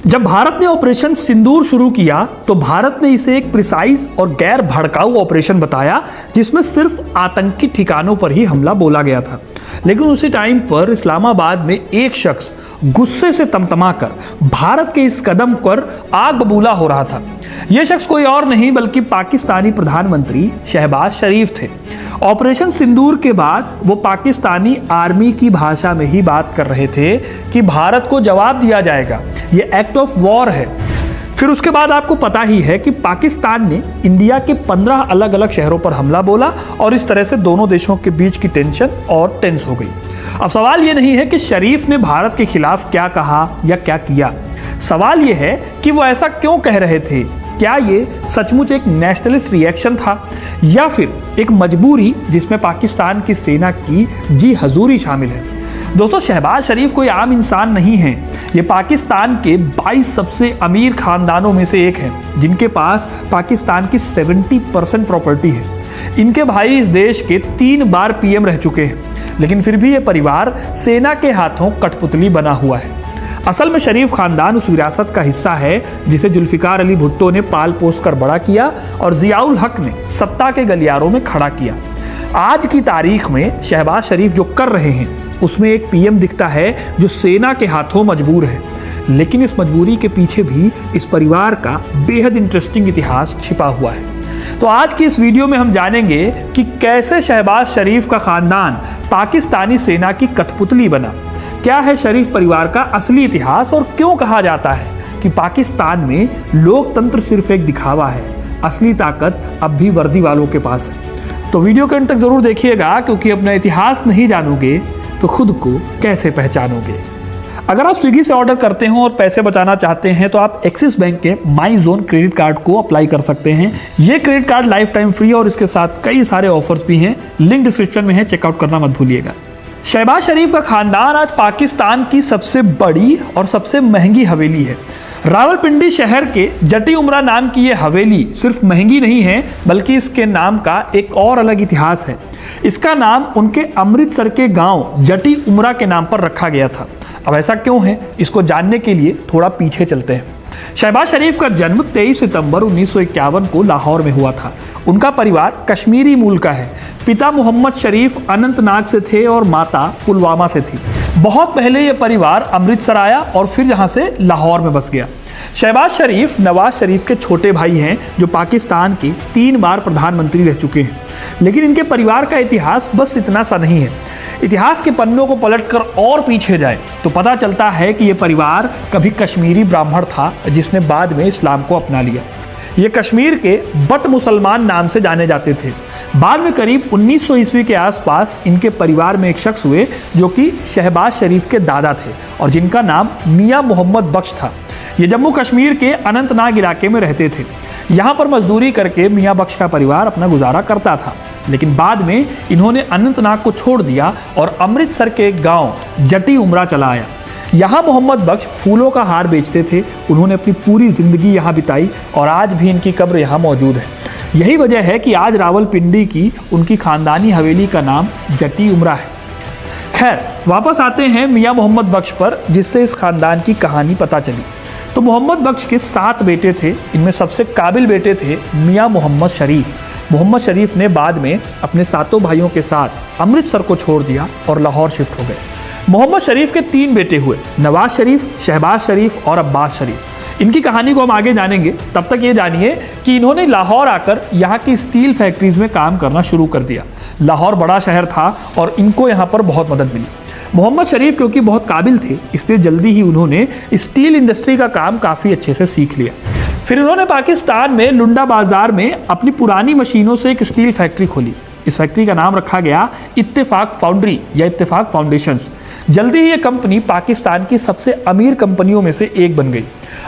जब भारत ने ऑपरेशन सिंदूर शुरू किया तो भारत ने इसे एक प्रिसाइज और गैर भड़काऊ ऑपरेशन बताया, जिसमें सिर्फ आतंकी ठिकानों पर ही हमला बोला गया था। लेकिन उसी टाइम पर इस्लामाबाद में एक शख्स गुस्से से तमतमाकर भारत के इस कदम पर आग बबूला हो रहा था। यह शख्स कोई और नहीं बल्कि पाकिस्तानी प्रधानमंत्री शहबाज शरीफ थे। ऑपरेशन सिंदूर के बाद वो पाकिस्तानी आर्मी की भाषा में ही बात कर रहे थे कि भारत को जवाब दिया जाएगा, ये एक्ट ऑफ वॉर है। फिर उसके बाद आपको पता ही है कि पाकिस्तान ने इंडिया के 15 अलग अलग शहरों पर हमला बोला और इस तरह से दोनों देशों के बीच की टेंशन और टेंस हो गई। अब सवाल ये नहीं है कि शरीफ ने भारत के खिलाफ क्या कहा या क्या किया, सवाल ये है कि वो ऐसा क्यों कह रहे थे। क्या ये सचमुच एक नेशनलिस्ट रिएक्शन था या फिर एक मजबूरी जिसमें पाकिस्तान की सेना की जी हजूरी शामिल है। दोस्तों, शहबाज शरीफ कोई आम इंसान नहीं है। ये पाकिस्तान के 22 सबसे अमीर खानदानों में से एक हैं, जिनके पास पाकिस्तान की 70% प्रॉपर्टी है। इनके भाई इस देश के 3 बार पीएम रह चुके हैं, लेकिन फिर भी ये परिवार सेना के हाथों कठपुतली बना हुआ है। असल में शरीफ खानदान उस विरासत का हिस्सा है जिसे जुल्फिकार अली भुट्टो ने पाल पोस कर बड़ा किया और जियाउल हक ने सत्ता के गलियारों में खड़ा किया। आज की तारीख में शहबाज शरीफ जो कर रहे हैं उसमें एक पीएम दिखता है जो सेना के हाथों मजबूर है, लेकिन इस मजबूरी के पीछे भी इस परिवार का बेहद इंटरेस्टिंग इतिहास छिपा हुआ है। तो आज की इस वीडियो में हम जानेंगे कि कैसे शहबाज शरीफ का खानदान पाकिस्तानी सेना की कठपुतली बना, क्या है शरीफ परिवार का असली इतिहास और क्यों कहा जाता है कि पाकिस्तान में लोकतंत्र सिर्फ एक दिखावा है, असली ताकत अब भी वर्दी वालों के पास है। तो वीडियो के अंत तक जरूर देखिएगा, क्योंकि अपना इतिहास नहीं जानोगे तो खुद को कैसे पहचानोगे। अगर आप स्विगी से ऑर्डर करते हो और पैसे बचाना चाहते हैं तो आप एक्सिस बैंक के माई जोन क्रेडिट कार्ड को अप्लाई कर सकते हैं। ये credit card life time free और इसके साथ कई सारे ऑफर्स भी हैं, लिंक डिस्क्रिप्शन में है, चेकआउट करना मत भूलिएगा। शहबाज शरीफ का खानदान आज पाकिस्तान की सबसे बड़ी और सबसे महंगी हवेली है। रावलपिंडी शहर के जटी उमरा नाम की ये हवेली सिर्फ महंगी नहीं है बल्कि इसके नाम का एक और अलग इतिहास है। इसका नाम उनके अमृतसर के गांव जटी उमरा के नाम पर रखा गया था। अब ऐसा क्यों है, इसको जानने के लिए थोड़ा पीछे चलते हैं। शहबाज शरीफ का जन्म 23 सितंबर 1951 को लाहौर में हुआ था। उनका परिवार कश्मीरी मूल का है। पिता मोहम्मद शरीफ अनंतनाग से थे और माता पुलवामा से थी। बहुत पहले यह परिवार अमृतसर आया और फिर यहाँ से लाहौर में बस गया। शहबाज शरीफ नवाज शरीफ के छोटे भाई हैं जो पाकिस्तान के 3 बार प्रधानमंत्री रह चुके हैं। लेकिन इनके परिवार का इतिहास बस इतना सा नहीं है। इतिहास के पन्नों को पलटकर और पीछे जाए तो पता चलता है कि यह परिवार कभी कश्मीरी ब्राह्मण था जिसने बाद में इस्लाम को अपना लिया। ये कश्मीर के बट मुसलमान नाम से जाने जाते थे। बाद में करीब 1900 ईस्वी के आसपास इनके परिवार में एक शख्स हुए जो कि शहबाज शरीफ के दादा थे और जिनका नाम मियां मोहम्मद बख्श था। ये जम्मू कश्मीर के अनंतनाग इलाके में रहते थे। यहाँ पर मजदूरी करके मियां बख्श का परिवार अपना गुजारा करता था, लेकिन बाद में इन्होंने अनंतनाग को छोड़ दिया और अमृतसर के एक गाँव जटी उमरा चला आया। यहाँ मोहम्मद बख्श फूलों का हार बेचते थे। उन्होंने अपनी पूरी जिंदगी यहाँ बिताई और आज भी इनकी कब्र यहाँ मौजूद है। यही वजह है कि आज रावलपिंडी की उनकी खानदानी हवेली का नाम जटी उमरा है। खैर, वापस आते हैं मियां मोहम्मद बख्श पर, जिससे इस खानदान की कहानी पता चली। तो मोहम्मद बख्श के 7 बेटे थे। इनमें सबसे काबिल बेटे थे मियां मोहम्मद शरीफ। मोहम्मद शरीफ ने बाद में अपने 7 भाइयों के साथ अमृतसर को छोड़ दिया और लाहौर शिफ्ट हो गए। मोहम्मद शरीफ के 3 बेटे हुए, नवाज शरीफ, शहबाज शरीफ और अब्बास शरीफ। इनकी कहानी को हम आगे जानेंगे। तब तक ये जानिए कि इन्होंने लाहौर आकर यहाँ की स्टील फैक्ट्रीज में काम करना शुरू कर दिया। लाहौर बड़ा शहर था और इनको यहाँ पर बहुत मदद मिली। मोहम्मद शरीफ क्योंकि बहुत काबिल थे, इसलिए जल्दी ही उन्होंने स्टील इंडस्ट्री का काम काफ़ी अच्छे से सीख लिया। फिर इन्होंने पाकिस्तान में लुंडा बाजार में अपनी पुरानी मशीनों से एक स्टील फैक्ट्री खोली। इस फैक्ट्री का नाम रखा गया इत्तेफाक फाउंड्री या इत्तेफाक फाउंडेशंस। जल्दी ही ये कंपनी पाकिस्तान की सबसे अमीर कंपनियों में से एक बन गई।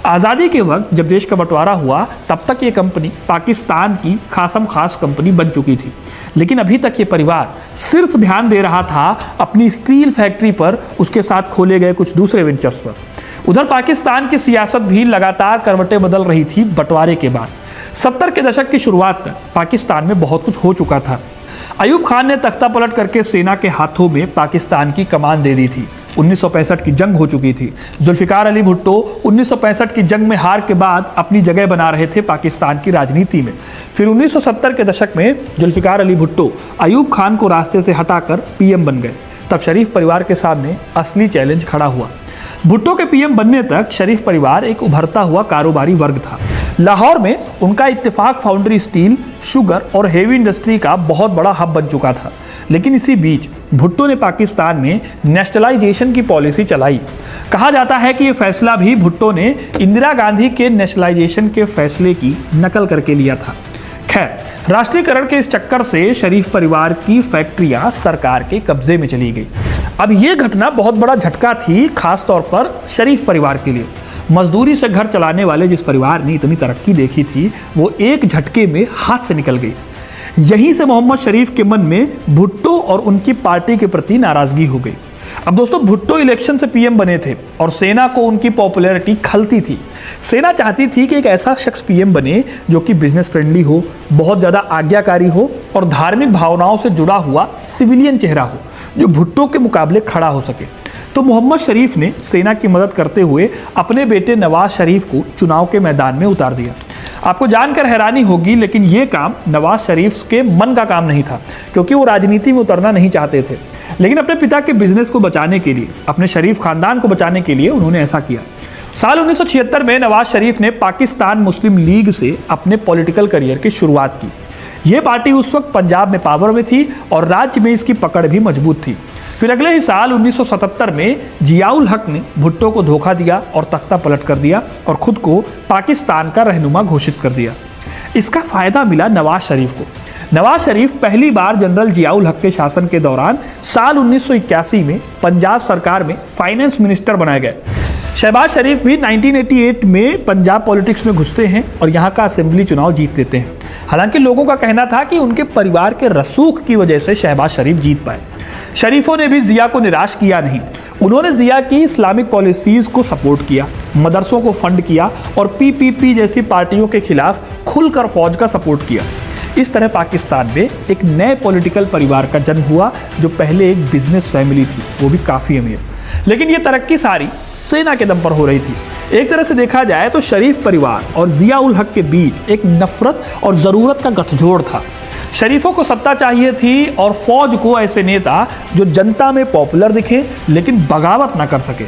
आज़ादी के वक्त जब देश का बंटवारा हुआ तब तक ये कंपनी पाकिस्तान की खासम खास कंपनी बन चुकी थी, लेकिन अभी तक ये परिवार सिर्फ ध्यान दे रहा था अपनी स्टील फैक्ट्री पर, उसके साथ खोले गए कुछ दूसरे वेंचर्स पर। उधर पाकिस्तान की सियासत भी लगातार करवटें बदल रही थी। बंटवारे के बाद 70 के दशक की शुरुआत तक पाकिस्तान में बहुत कुछ हो चुका था। अयूब खान ने तख्ता पलट करके सेना के हाथों में पाकिस्तान की कमान दे दी थी। 1965 की जंग हो चुकी थी। जुल्फिकार अली भुट्टो 1965 की जंग में हार के बाद अपनी जगह बना रहे थे पाकिस्तान की राजनीति में। फिर 1970 के दशक में जुल्फिकार अली भुट्टो अयूब खान को रास्ते से हटाकर पीएम बन गए। तब शरीफ परिवार के सामने असली चैलेंज खड़ा हुआ। भुट्टो के पीएम बनने तक शरीफ परिवार एक उभरता हुआ कारोबारी वर्ग था। लाहौर में उनका इत्तेफाक फाउंड्री स्टील, शुगर और हेवी इंडस्ट्री का बहुत बड़ा हब बन चुका था। लेकिन इसी बीच भुट्टो ने पाकिस्तान में नेशनलाइजेशन की पॉलिसी चलाई। कहा जाता है कि यह फैसला भी भुट्टो ने इंदिरा गांधी के नेशनलाइजेशन के फैसले की नकल करके लिया था। खैर, राष्ट्रीयकरण के इस चक्कर से शरीफ परिवार की फैक्ट्रियां सरकार के कब्जे में चली गई। अब यह घटना बहुत बड़ा झटका थी, खास तौर पर शरीफ परिवार के लिए। मजदूरी से घर चलाने वाले जिस परिवार ने इतनी तरक्की देखी थी, वो एक झटके में हाथ से निकल गई। यहीं से मोहम्मद शरीफ के मन में भुट्टो और उनकी पार्टी के प्रति नाराजगी हो गई। अब दोस्तों, भुट्टो इलेक्शन से पीएम बने थे और सेना को उनकी पॉपुलैरिटी खलती थी। सेना चाहती थी कि एक ऐसा शख्स पीएम बने जो कि बिजनेस फ्रेंडली हो, बहुत ज़्यादा आज्ञाकारी हो और धार्मिक भावनाओं से जुड़ा हुआ सिविलियन चेहरा हो, जो भुट्टो के मुकाबले खड़ा हो सके। तो मोहम्मद शरीफ ने सेना की मदद करते हुए अपने बेटे नवाज शरीफ को चुनाव के मैदान में उतार दिया। आपको जानकर हैरानी होगी, लेकिन ये काम नवाज शरीफ के मन का काम नहीं था, क्योंकि वो राजनीति में उतरना नहीं चाहते थे। लेकिन अपने पिता के बिजनेस को बचाने के लिए, अपने शरीफ खानदान को बचाने के लिए उन्होंने ऐसा किया। साल 1976 में नवाज शरीफ ने पाकिस्तान मुस्लिम लीग से अपने पॉलिटिकल करियर की शुरुआत की। ये पार्टी उस वक्त पंजाब में पावर में थी और राज्य में इसकी पकड़ भी मजबूत थी। फिर अगले ही साल 1977 में जियाउल हक ने भुट्टो को धोखा दिया और तख्ता पलट कर दिया और खुद को पाकिस्तान का रहनुमा घोषित कर दिया। इसका फायदा मिला नवाज शरीफ को। नवाज शरीफ पहली बार जनरल जियाउल हक के शासन के दौरान साल 1981 में पंजाब सरकार में फाइनेंस मिनिस्टर बनाए गए। शहबाज शरीफ भी 1988 में पंजाब पॉलिटिक्स में घुसते हैं और यहाँ का असेंबली चुनाव जीत लेते हैं। हालांकि लोगों का कहना था कि उनके परिवार के रसूख की वजह से शहबाज शरीफ जीत पाए। शरीफों ने भी जिया को निराश किया नहीं। उन्होंने जिया की इस्लामिक पॉलिसीज को सपोर्ट किया, मदरसों को फंड किया और पीपीपी जैसी पार्टियों के खिलाफ खुलकर फौज का सपोर्ट किया। इस तरह पाकिस्तान में एक नए पॉलिटिकल परिवार का जन्म हुआ, जो पहले एक बिजनेस फैमिली थी, वो भी काफ़ी अमीर। लेकिन ये तरक्की सारी सेना के दम पर हो रही थी। एक तरह से देखा जाए तो शरीफ परिवार और जिया उल हक के बीच एक नफरत और ज़रूरत का गठजोड़ था। शरीफों को सत्ता चाहिए थी और फौज को ऐसे नेता जो जनता में पॉपुलर दिखे लेकिन बगावत ना कर सके।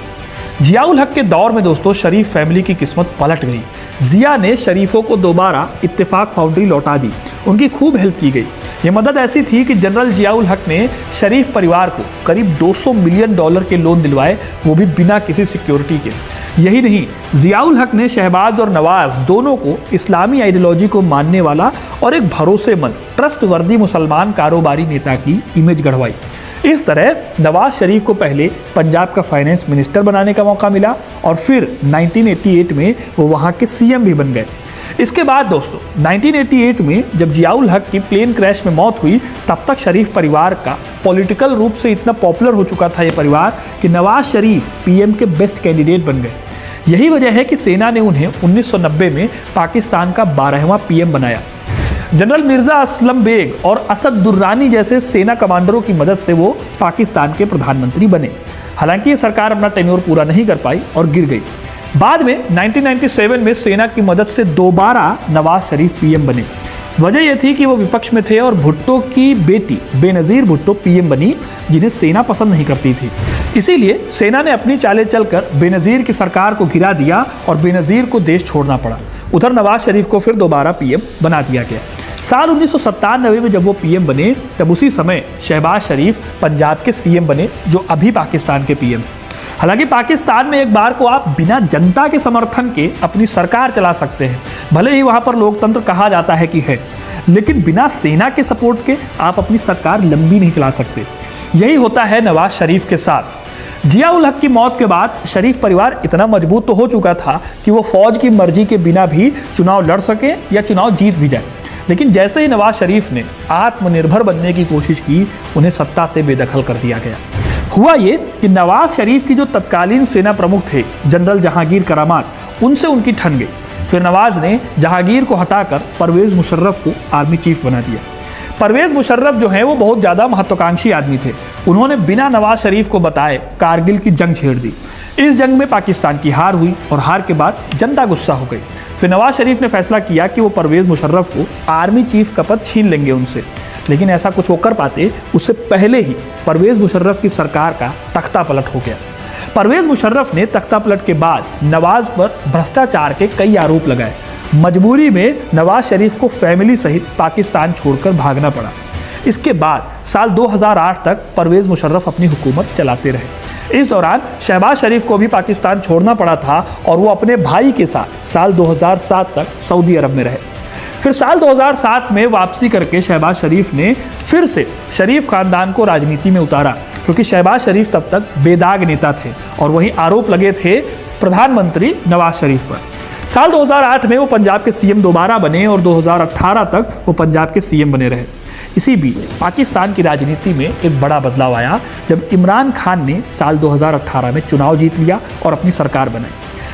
जिया उल हक के दौर में दोस्तों शरीफ फैमिली की किस्मत पलट गई। जिया ने शरीफों को दोबारा इत्तेफाक फाउंड्री लौटा दी, उनकी खूब हेल्प की गई। ये मदद ऐसी थी कि जनरल जिया उल हक ने शरीफ परिवार को करीब $200 मिलियन के लोन दिलवाए, वो भी बिना किसी सिक्योरिटी के। यही नहीं, जिया उल हक ने शहबाज और नवाज दोनों को इस्लामी आइडियोलॉजी को मानने वाला और एक भरोसेमंद, ट्रस्टवर्दी मुसलमान कारोबारी नेता की इमेज गढ़वाई। इस तरह नवाज शरीफ को पहले पंजाब का फाइनेंस मिनिस्टर बनाने का मौका मिला और फिर 1988 में वो वहाँ के सीएम भी बन गए। इसके बाद दोस्तों 1988 में जब जिया उल हक की प्लेन क्रैश में मौत हुई, तब तक शरीफ परिवार का पॉलिटिकल रूप से इतना पॉपुलर हो चुका था ये परिवार कि नवाज शरीफ पीएम के बेस्ट कैंडिडेट बन गए। यही वजह है कि सेना ने उन्हें 1990 में पाकिस्तान का 12वां पीएम बनाया। जनरल मिर्जा असलम बेग और असद दुर्रानी जैसे सेना कमांडरों की मदद से वो पाकिस्तान के प्रधानमंत्री बने। हालांकि ये सरकार अपना टेन्योर पूरा नहीं कर पाई और गिर गई। बाद में 1997 में सेना की मदद से दोबारा नवाज शरीफ पीएम बने। वजह यह थी कि वो विपक्ष में थे और भुट्टो की बेटी बेनज़ीर भुट्टो पीएम बनी, जिन्हें सेना पसंद नहीं करती थी। इसीलिए सेना ने अपनी चालें चलकर बेनज़ीर की सरकार को गिरा दिया और बेनज़ीर को देश छोड़ना पड़ा। उधर नवाज शरीफ को फिर दोबारा पीएम बना दिया गया। साल 1997 में जब वो पीएम बने, तब उसी समय शहबाज शरीफ पंजाब के सीएम बने, जो अभी पाकिस्तान के पीएम। हालांकि पाकिस्तान में एक बार को आप बिना जनता के समर्थन के अपनी सरकार चला सकते हैं, भले ही वहाँ पर लोकतंत्र कहा जाता है कि है, लेकिन बिना सेना के सपोर्ट के आप अपनी सरकार लंबी नहीं चला सकते। यही होता है नवाज शरीफ के साथ। जिया उल हक की मौत के बाद शरीफ परिवार इतना मजबूत तो हो चुका था कि वो फौज की मर्जी के बिना भी चुनाव लड़ सके या चुनाव जीत भी जाए। लेकिन जैसे ही नवाज शरीफ ने आत्मनिर्भर बनने की कोशिश की, उन्हें सत्ता से बेदखल कर दिया गया। हुआ ये कि नवाज शरीफ की जो तत्कालीन सेना प्रमुख थे जनरल जहांगीर करामात, उनसे उनकी ठन गई। फिर नवाज ने जहांगीर को हटाकर परवेज मुशर्रफ को आर्मी चीफ बना दिया। परवेज मुशर्रफ जो है वो बहुत ज़्यादा महत्वाकांक्षी आदमी थे। उन्होंने बिना नवाज शरीफ को बताए कारगिल की जंग छेड़ दी। इस जंग में पाकिस्तान की हार हुई और हार के बाद जनता गुस्सा हो गई। फिर नवाज शरीफ ने फैसला किया कि वो परवेज मुशर्रफ को आर्मी चीफ का पद छीन लेंगे उनसे, लेकिन ऐसा कुछ वो कर पाते उससे पहले ही परवेज मुशर्रफ की सरकार का तख्ता पलट हो गया। परवेज मुशर्रफ ने तख्ता पलट के बाद नवाज पर भ्रष्टाचार के कई आरोप लगाए। मजबूरी में नवाज शरीफ को फैमिली सहित पाकिस्तान छोड़कर भागना पड़ा। इसके बाद साल 2008 तक परवेज मुशर्रफ अपनी हुकूमत चलाते रहे। इस दौरान शहबाज शरीफ को भी पाकिस्तान छोड़ना पड़ा था और वो अपने भाई के साथ साल 2007 तक सऊदी अरब में रहे। फिर साल 2007 में वापसी करके शहबाज शरीफ ने फिर से शरीफ खानदान को राजनीति में उतारा, क्योंकि शहबाज शरीफ तब तक बेदाग नेता थे और वहीं आरोप लगे थे प्रधानमंत्री नवाज शरीफ पर। साल 2008 में वो पंजाब के सीएम दोबारा बने और 2018 तक वो पंजाब के सीएम बने रहे। इसी बीच पाकिस्तान की राजनीति में एक बड़ा बदलाव आया जब इमरान खान ने साल 2018 में चुनाव जीत लिया और अपनी सरकार बनाई।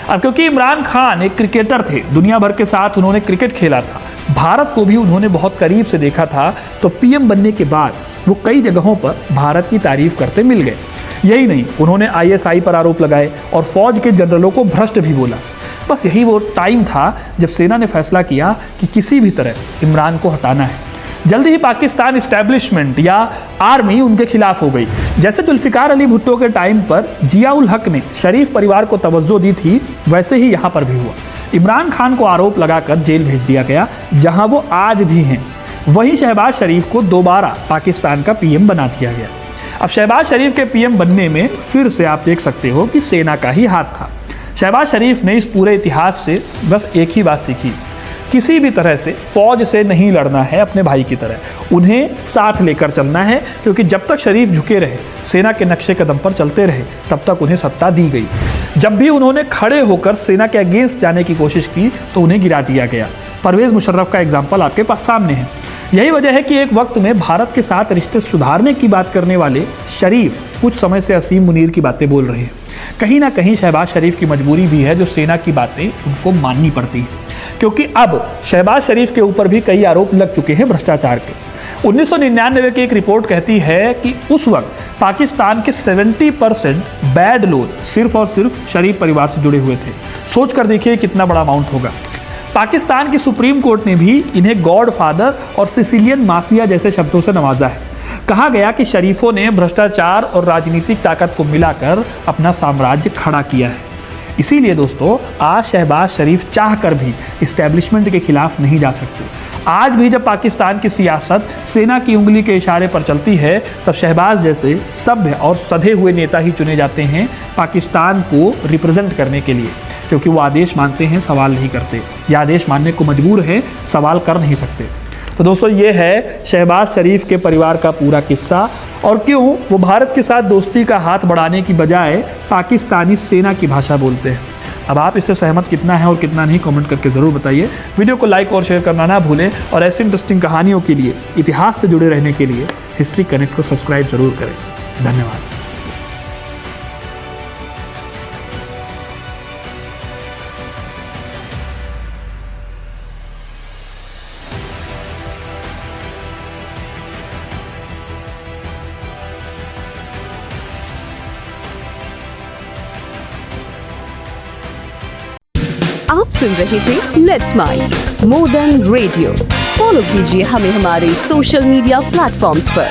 अब क्योंकि इमरान खान एक क्रिकेटर थे, दुनिया भर के साथ उन्होंने क्रिकेट खेला था, भारत को भी उन्होंने बहुत करीब से देखा था, तो पीएम बनने के बाद वो कई जगहों पर भारत की तारीफ करते मिल गए। यही नहीं, उन्होंने आईएसआई पर आरोप लगाए और फौज के जनरलों को भ्रष्ट भी बोला। बस यही वो टाइम था जब सेना ने फैसला किया कि किसी भी तरह इमरान को हटाना है। जल्दी ही पाकिस्तान इस्टेब्लिशमेंट या आर्मी उनके खिलाफ हो गई। जैसे जुल्फिकार अली भुट्टो के टाइम पर जियाउल हक ने शरीफ परिवार को तवज्जो दी थी, वैसे ही यहाँ पर भी हुआ। इमरान खान को आरोप लगाकर जेल भेज दिया गया, जहाँ वो आज भी हैं। वहीं शहबाज शरीफ को दोबारा पाकिस्तान का पीएम बना दिया गया। अब शहबाज शरीफ के पीएम बनने में फिर से आप देख सकते हो कि सेना का ही हाथ था। शहबाज शरीफ ने इस पूरे इतिहास से बस एक ही बात सीखी, किसी भी तरह से फौज से नहीं लड़ना है, अपने भाई की तरह उन्हें साथ लेकर चलना है, क्योंकि जब तक शरीफ झुके रहे, सेना के नक्शे कदम पर चलते रहे, तब तक उन्हें सत्ता दी गई। जब भी उन्होंने खड़े होकर सेना के अगेंस्ट जाने की कोशिश की तो उन्हें गिरा दिया गया। परवेज मुशर्रफ का एग्जाम्पल आपके पास सामने है। यही वजह है कि एक वक्त में भारत के साथ रिश्ते सुधारने की बात करने वाले शरीफ कुछ समय से असीम मुनीर की बातें बोल रहे हैं। कहीं ना कहीं शहबाज शरीफ की मजबूरी भी है, जो सेना की बातें उनको माननी पड़ती हैं, क्योंकि अब शहबाज शरीफ के ऊपर भी कई आरोप लग चुके हैं भ्रष्टाचार के। 1999 की एक रिपोर्ट कहती है कि उस वक्त पाकिस्तान के 70% बैड लोन सिर्फ और सिर्फ शरीफ परिवार से जुड़े हुए थे। सोच कर देखिए कितना बड़ा अमाउंट होगा। पाकिस्तान की सुप्रीम कोर्ट ने भी इन्हें गॉड फादर और सिसिलियन माफिया जैसे शब्दों से नवाजा है। कहा गया कि शरीफों ने भ्रष्टाचार और राजनीतिक ताकत को मिलाकर अपना साम्राज्य खड़ा किया है। इसीलिए दोस्तों, आज शहबाज शरीफ चाहकर भी इस्टेब्लिशमेंट के खिलाफ नहीं जा सकते। आज भी जब पाकिस्तान की सियासत सेना की उंगली के इशारे पर चलती है, तब शहबाज जैसे सभ्य और सधे हुए नेता ही चुने जाते हैं पाकिस्तान को रिप्रेजेंट करने के लिए, क्योंकि वो आदेश मानते हैं, सवाल नहीं करते, या आदेश मानने को मजबूर हैं, सवाल कर नहीं सकते। तो दोस्तों, ये है शहबाज शरीफ के परिवार का पूरा किस्सा और क्यों वो भारत के साथ दोस्ती का हाथ बढ़ाने की बजाय पाकिस्तानी सेना की भाषा बोलते हैं। अब आप इससे सहमत कितना है और कितना नहीं, कमेंट करके ज़रूर बताइए। वीडियो को लाइक और शेयर करना ना भूलें और ऐसी इंटरेस्टिंग कहानियों के लिए, इतिहास से जुड़े रहने के लिए हिस्ट्री कनेक्ट को सब्सक्राइब जरूर करें। धन्यवाद। आप सुन रहे थे let's mic more than radio. Follow कीजिए हमें हमारे सोशल मीडिया प्लेटफॉर्म्स पर।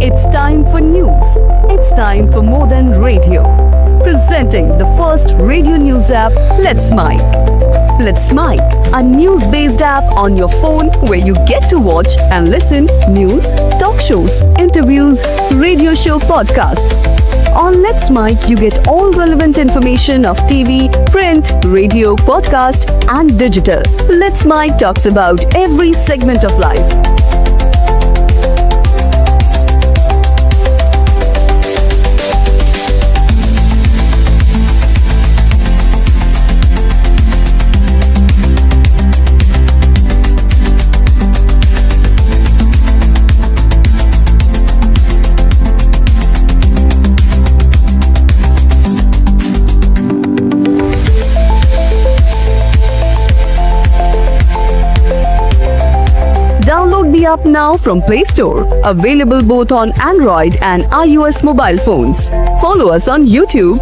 It's time for news. It's time for more than radio. Presenting the first radio news app, Let's Mic. Let's Mic, a news-based app on your phone where you get to watch and listen news, talk shows, interviews, radio show podcasts. On Let's Mic, you get all relevant information of TV, print, radio, podcast, and digital. Let's Mic talks about every segment of life. app now from Play Store. Available both on Android and iOS mobile phones. Follow us on YouTube.